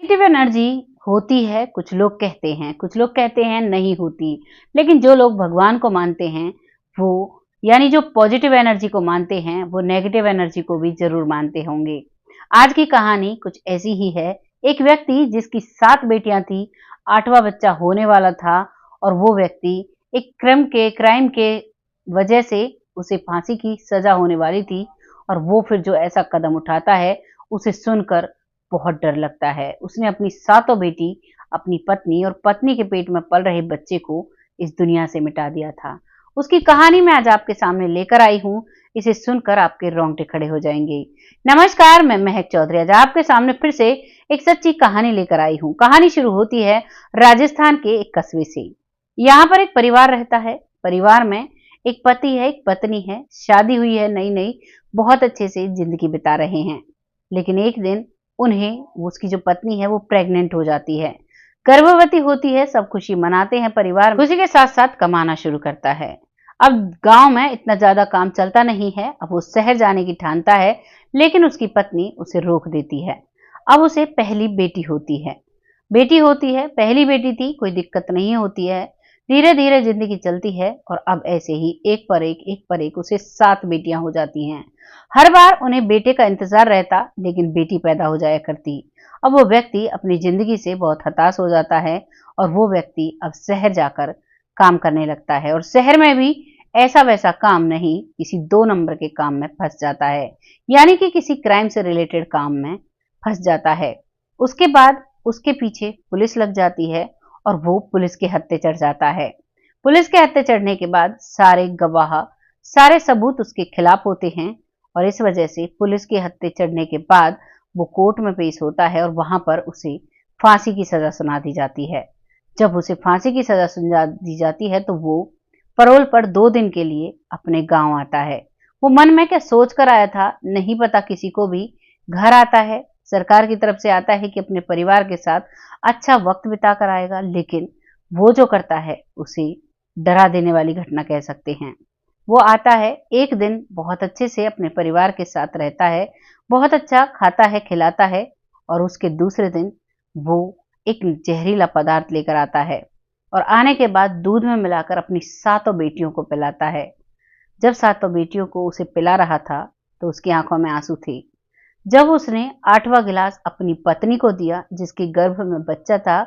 Negative energy होती है, कुछ लोग कहते हैं नहीं होती। लेकिन जो लोग भगवान को मानते हैं, वो यानी जो पॉजिटिव एनर्जी को मानते हैं, वो नेगेटिव एनर्जी को भी ज़रूर मानते होंगे। आज की कहानी कुछ ऐसी ही है। एक व्यक्ति जिसकी 7 बेटियां थी, 8वां बच्चा होने वाला था और वो व्यक्ति एक क्राइम के वजह से उसे फांसी की सज़ा होने वाली थी और वो फिर जो ऐसा कदम उठाता है, उसे सुनकर बहुत डर लगता है। उसने अपनी सातों बेटी, अपनी पत्नी और पत्नी के पेट में पल रहे बच्चे को इस दुनिया से मिटा दिया था। उसकी कहानी मैं आज आपके सामने लेकर आई हूँ। इसे सुनकर आपके रोंगटे खड़े हो जाएंगे। नमस्कार, मैं महक चौधरी आज आपके सामने फिर से एक सच्ची कहानी लेकर आई हूँ। कहानी शुरू होती है राजस्थान के एक कस्बे से। यहाँ पर एक परिवार रहता है। परिवार में एक पति है, एक पत्नी है, शादी हुई है नई-नई, बहुत अच्छे से जिंदगी बिता रहे हैं। लेकिन एक दिन उसकी जो पत्नी है वो प्रेग्नेंट हो जाती है, गर्भवती होती है। सब खुशी मनाते हैं परिवार, खुशी के साथ साथ कमाना शुरू करता है। अब गांव में इतना ज्यादा काम चलता नहीं है। अब वो शहर जाने की ठानता है, लेकिन उसकी पत्नी उसे रोक देती है। अब उसे पहली बेटी होती है, पहली बेटी थी, कोई दिक्कत नहीं होती है। धीरे धीरे जिंदगी चलती है और अब ऐसे ही एक पर एक उसे 7 बेटियां हो जाती हैं। हर बार उन्हें बेटे का इंतजार रहता, लेकिन बेटी पैदा हो जाया करती। अब वो व्यक्ति अपनी जिंदगी से बहुत हताश हो जाता है और वो व्यक्ति अब शहर जाकर काम करने लगता है और शहर में भी ऐसा वैसा काम नहीं, किसी 2 नंबर के काम में फंस जाता है, यानी कि किसी क्राइम से रिलेटेड काम में फंस जाता है। उसके बाद उसके पीछे पुलिस लग जाती है और वो पुलिस के हत्थे चढ़ जाता है। पुलिस के हत्थे चढ़ने के बाद सारे गवाह, सारे सबूत उसके खिलाफ होते हैं और इस वजह से पुलिस के हत्थे चढ़ने के बाद वो कोर्ट में पेश होता है और वहां पर उसे फांसी की सजा सुना दी जाती है। जब उसे फांसी की सजा सुना दी जाती है तो वो पैरोल पर 2 दिन के लिए अपने गांव आता है। वो मन में क्या सोच कर आया था नहीं पता किसी को भी। घर आता है, सरकार की तरफ से आता है कि अपने परिवार के साथ अच्छा वक्त बिता कर आएगा, लेकिन वो जो करता है उसे डरा देने वाली घटना कह सकते हैं। वो आता है, एक दिन बहुत अच्छे से अपने परिवार के साथ रहता है, बहुत अच्छा खाता है, खिलाता है और उसके दूसरे दिन वो एक जहरीला पदार्थ लेकर आता है और आने के बाद दूध में मिलाकर अपनी 7 बेटियों को पिलाता है। जब 7 बेटियों को उसे पिला रहा था तो उसकी आंखों में आंसू थे। जब उसने 8वां गिलास अपनी पत्नी को दिया, जिसके गर्भ में बच्चा था,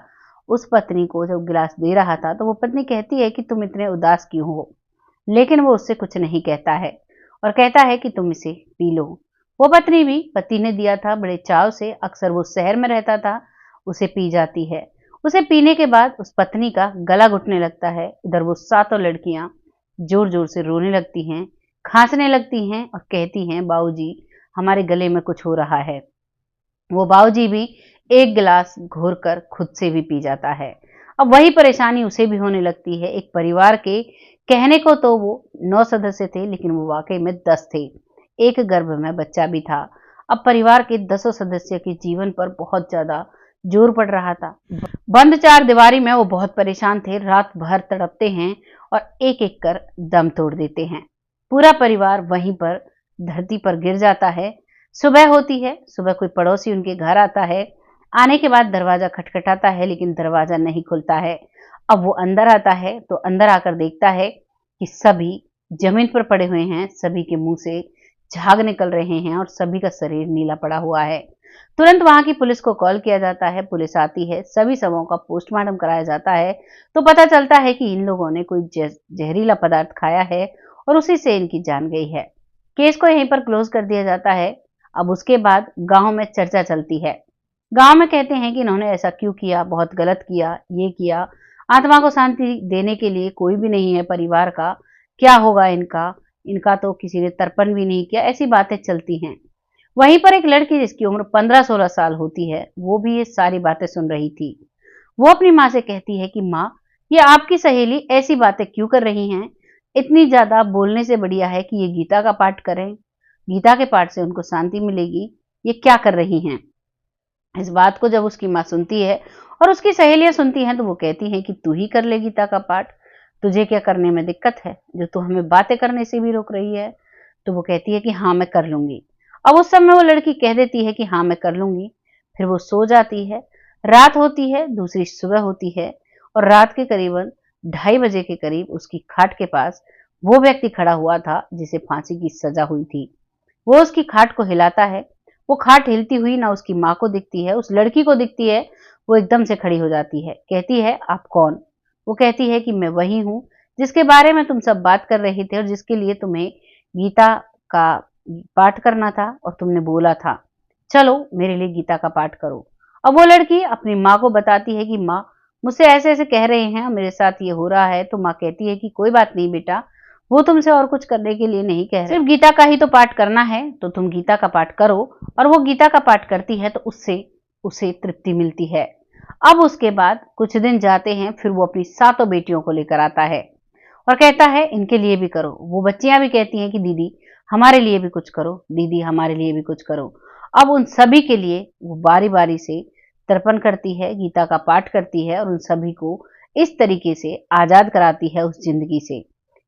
उस पत्नी को जब गिलास दे रहा था तो वो पत्नी कहती है कि तुम इतने उदास क्यों हो, लेकिन वो उससे कुछ नहीं कहता है और कहता है कि तुम इसे पी लो। वो पत्नी भी पति ने दिया था बड़े चाव से, अक्सर वो शहर में रहता था, उसे पी जाती है। उसे पीने के बाद उस पत्नी का गला घुटने लगता है। इधर वो 7 लड़कियां जोर जोर से रोने लगती हैं, खांसने लगती हैं और कहती हैं बाबूजी हमारे गले में कुछ हो रहा है। वो बाबूजी भी एक गिलास घोर कर खुद से भी पी जाता है। अब वही परेशानी उसे भी होने लगती है। एक परिवार के कहने को तो वो 9 सदस्य थे, लेकिन वो वाकई में 10 थे। एक गर्भ में बच्चा भी था। अब परिवार के 10 सदस्य के जीवन पर बहुत ज्यादा जोर पड़ रहा था। बंद 4 दीवारी में वो बहुत परेशान थे। रात भर तड़पते हैं और एक एक कर दम तोड़ देते हैं। पूरा परिवार वहीं पर धरती पर गिर जाता है। सुबह होती है, सुबह कोई पड़ोसी उनके घर आता है। आने के बाद दरवाजा खटखटाता है, लेकिन दरवाजा नहीं खुलता है। अब वो अंदर आता है तो अंदर आकर देखता है कि सभी जमीन पर पड़े हुए हैं, सभी के मुंह से झाग निकल रहे हैं और सभी का शरीर नीला पड़ा हुआ है। तुरंत वहां की पुलिस को कॉल किया जाता है। पुलिस आती है, सभी शवों का पोस्टमार्टम कराया जाता है तो पता चलता है कि इन लोगों ने कोई जहरीला पदार्थ खाया है और उसी से इनकी जान गई है। केस को यहीं पर क्लोज कर दिया जाता है। अब उसके बाद गांव में चर्चा चलती है। गांव में कहते हैं कि इन्होंने ऐसा क्यों किया, बहुत गलत किया, ये किया, आत्मा को शांति देने के लिए कोई भी नहीं है परिवार का, क्या होगा इनका, इनका तो किसी ने तर्पण भी नहीं किया, ऐसी बातें चलती हैं। वहीं पर एक लड़की जिसकी उम्र 15-16 साल होती है, वो भी ये सारी बातें सुन रही थी। वो अपनी माँ से कहती है कि माँ, ये आपकी सहेली ऐसी बातें क्यों कर रही हैं? इतनी ज्यादा बोलने से बढ़िया है कि ये गीता का पाठ करें, गीता के पाठ से उनको शांति मिलेगी। ये क्या कर रही हैं? इस बात को जब उसकी माँ सुनती है और उसकी सहेलियां सुनती हैं तो वो कहती हैं कि तू ही कर ले गीता का पाठ, तुझे क्या करने में दिक्कत है, जो तू हमें बातें करने से भी रोक रही है। तो वो कहती है कि हाँ मैं कर लूंगी। अब उस समय वो लड़की कह देती है कि हाँ मैं कर लूंगी, फिर वो सो जाती है। रात होती है, दूसरी सुबह होती है और रात के करीबन 2:30 बजे के करीब उसकी खाट के पास वो व्यक्ति खड़ा हुआ था जिसे फांसी की सजा हुई थी। वो उसकी खाट को हिलाता है। वो खाट हिलती हुई ना उसकी माँ को दिखती है, उस लड़की को दिखती है। वो एकदम से खड़ी हो जाती है, कहती है, आप कौन? वो कहती है कि मैं वही हूँ जिसके बारे में तुम सब बात कर रहे थे और जिसके लिए तुम्हें गीता का पाठ करना था और तुमने बोला था, चलो मेरे लिए गीता का पाठ करो। अब वो लड़की अपनी माँ को बताती है कि माँ, मुझसे ऐसे ऐसे कह रहे हैं और मेरे साथ ये हो रहा है। तो माँ कहती है कि कोई बात नहीं बेटा, वो तुमसे और कुछ करने के लिए नहीं कह रहे, सिर्फ गीता का ही तो पाठ करना है, तो तुम गीता का पाठ करो। और वो गीता का पाठ करती है तो उससे उसे तृप्ति मिलती है। अब उसके बाद कुछ दिन जाते हैं, फिर वो अपनी 7 बेटियों को लेकर आता है और कहता है इनके लिए भी करो। वो बच्चियां भी कहती हैं कि दीदी हमारे लिए भी कुछ करो, दीदी हमारे लिए भी कुछ करो। अब उन सभी के लिए वो बारी बारी से तर्पण करती है, गीता का पाठ करती है और उन सभी को इस तरीके से आजाद कराती है उस जिंदगी से।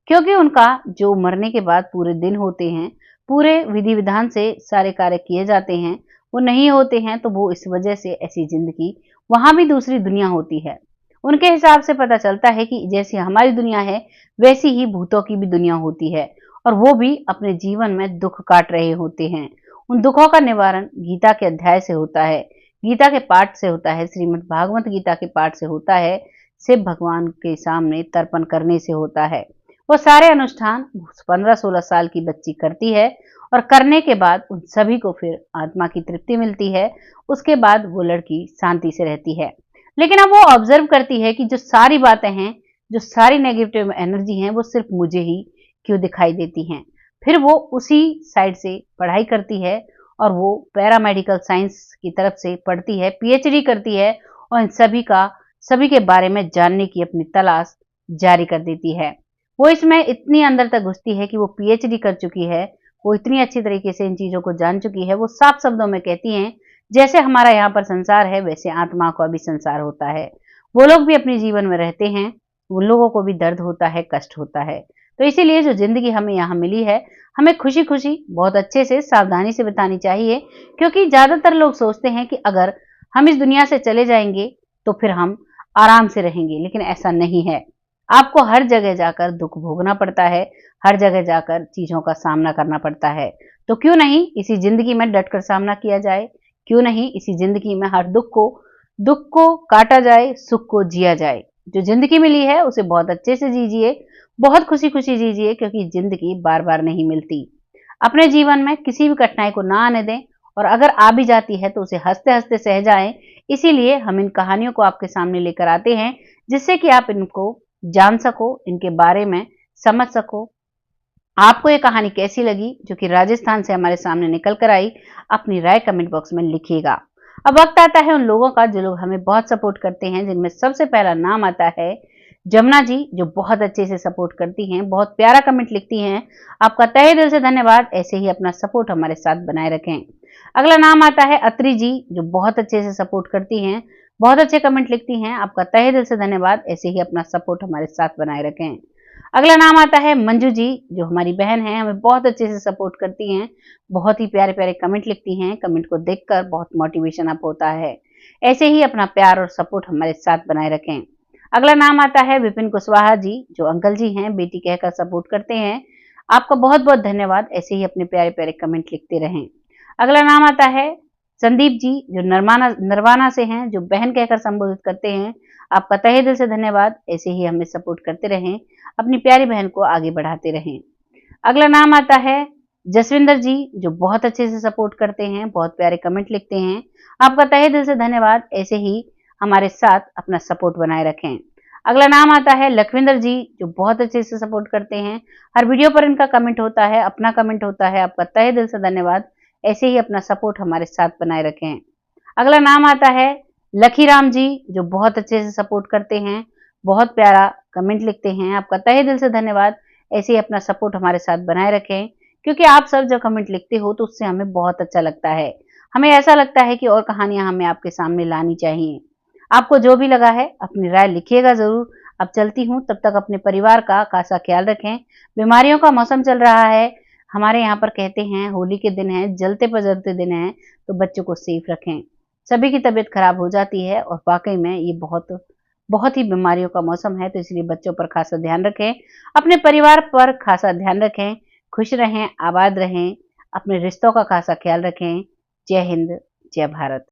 क्योंकि उनका जो मरने के बाद पूरे दिन होते हैं, पूरे विधि विधान से सारे कार्य किए जाते हैं, वो नहीं होते हैं, तो वो इस वजह से ऐसी जिंदगी, वहां भी दूसरी दुनिया होती है। उनके हिसाब से पता चलता है कि जैसी हमारी दुनिया है वैसी ही भूतों की भी दुनिया होती है और वो भी अपने जीवन में दुख काट रहे होते हैं। उन दुखों का निवारण गीता के अध्याय से होता है, गीता के पाठ से होता है, श्रीमद् भागवत गीता के पाठ से होता है, शिव भगवान के सामने तर्पण करने से होता है। वो सारे अनुष्ठान 15-16 साल की बच्ची करती है और करने के बाद उन सभी को फिर आत्मा की तृप्ति मिलती है। उसके बाद वो लड़की शांति से रहती है। लेकिन अब वो ऑब्जर्व करती है कि जो सारी बातें हैं, जो सारी नेगेटिव एनर्जी हैं, वो सिर्फ मुझे ही क्यों दिखाई देती हैं। फिर वो उसी साइड से पढ़ाई करती है और वो पैरामेडिकल साइंस की तरफ से पढ़ती है, पीएचडी करती है और इन सभी के बारे में जानने की अपनी तलाश जारी कर देती है। वो इसमें इतनी अंदर तक घुसती है कि वो पीएचडी कर चुकी है, वो इतनी अच्छी तरीके से इन चीजों को जान चुकी है। वो साफ शब्दों में कहती हैं, जैसे हमारा यहाँ पर संसार है वैसे आत्मा का भी संसार होता है। वो लोग भी अपने जीवन में रहते हैं, उन लोगों को भी दर्द होता है, कष्ट होता है। तो इसीलिए जो जिंदगी हमें यहाँ मिली है, हमें खुशी खुशी बहुत अच्छे से सावधानी से बितानी चाहिए। क्योंकि ज्यादातर लोग सोचते हैं कि अगर हम इस दुनिया से चले जाएंगे तो फिर हम आराम से रहेंगे, लेकिन ऐसा नहीं है। आपको हर जगह जाकर दुख भोगना पड़ता है, हर जगह जाकर चीजों का सामना करना पड़ता है। तो क्यों नहीं इसी जिंदगी में डटकर सामना किया जाए, क्यों नहीं इसी जिंदगी में हर दुख को काटा जाए, सुख को जिया जाए। जो जिंदगी मिली है उसे बहुत अच्छे से जीजिए, बहुत खुशी खुशी जीजिए, क्योंकि जिंदगी बार बार नहीं मिलती। अपने जीवन में किसी भी कठिनाई को ना आने दें और अगर आ भी जाती है तो उसे हंसते हंसते सह जाएं। इसीलिए हम इन कहानियों को आपके सामने लेकर आते हैं, जिससे कि आप इनको जान सको, इनके बारे में समझ सको। आपको ये कहानी कैसी लगी जो कि राजस्थान से हमारे सामने निकल कर आई, अपनी राय कमेंट बॉक्स में लिखिएगा। अब वक्त आता है उन लोगों का जो लोग हमें बहुत सपोर्ट करते हैं, जिनमें सबसे पहला नाम आता है जमुना जी, जो बहुत अच्छे से सपोर्ट करती हैं, बहुत प्यारा कमेंट लिखती हैं। आपका तहे दिल से धन्यवाद, ऐसे ही अपना सपोर्ट हमारे साथ बनाए रखें। अगला नाम आता है अत्री जी, जो बहुत अच्छे से सपोर्ट करती हैं, बहुत अच्छे कमेंट लिखती हैं। आपका तहे दिल से धन्यवाद, ऐसे ही अपना सपोर्ट हमारे साथ बनाए रखें। अगला नाम आता है मंजू जी, जो हमारी बहन है, हमें बहुत अच्छे से सपोर्ट करती हैं, बहुत ही प्यारे प्यारे कमेंट लिखती हैं। कमेंट को देखकर बहुत मोटिवेशन अप होता है। ऐसे ही अपना प्यार और सपोर्ट हमारे साथ बनाए रखें। अगला नाम आता है विपिन कुशवाहा जी, जो अंकल जी हैं, बेटी कहकर सपोर्ट करते हैं। आपका बहुत बहुत धन्यवाद, ऐसे ही अपने प्यारे प्यारे कमेंट लिखते रहें। अगला नाम आता है संदीप जी, जो नरवाना से हैं, जो बहन कहकर संबोधित करते हैं। आपका तहे दिल से धन्यवाद, ऐसे ही हमें सपोर्ट करते रहें, अपनी प्यारी बहन को आगे बढ़ाते रहें। अगला नाम आता है जसविंदर जी, जो बहुत अच्छे से सपोर्ट करते हैं, बहुत प्यारे कमेंट लिखते हैं। आपका तहे दिल से धन्यवाद, ऐसे ही हमारे साथ अपना सपोर्ट बनाए रखें। अगला नाम आता है लखविंदर जी, जो बहुत अच्छे से सपोर्ट करते हैं, हर वीडियो पर इनका कमेंट होता है, अपना कमेंट होता है। आपका तहे दिल से धन्यवाद, ऐसे ही अपना सपोर्ट हमारे साथ बनाए रखें। अगला नाम आता है लखीराम जी, जो बहुत अच्छे से सपोर्ट करते हैं, बहुत प्यारा कमेंट लिखते हैं। आपका तहे दिल से धन्यवाद, ऐसे ही अपना सपोर्ट हमारे साथ बनाए रखें। क्योंकि आप सब जब कमेंट लिखते हो तो उससे हमें बहुत अच्छा लगता है, हमें ऐसा लगता है कि और कहानियां हमें आपके सामने लानी चाहिए। आपको जो भी लगा है अपनी राय लिखिएगा जरूर। अब चलती हूँ, तब तक अपने परिवार का खासा ख्याल रखें। बीमारियों का मौसम चल रहा है, हमारे यहाँ पर कहते हैं होली के दिन है, जलते पर जलते दिन है, तो बच्चों को सेफ रखें। सभी की तबीयत खराब हो जाती है और वाक़ई में ये बहुत बहुत ही बीमारियों का मौसम है, तो इसलिए बच्चों पर ख़ासा ध्यान रखें, अपने परिवार पर ख़ासा ध्यान रखें, खुश रहें, आबाद रहें, अपने रिश्तों का ख़ासा ख़्याल रखें। जय हिंद, जय भारत।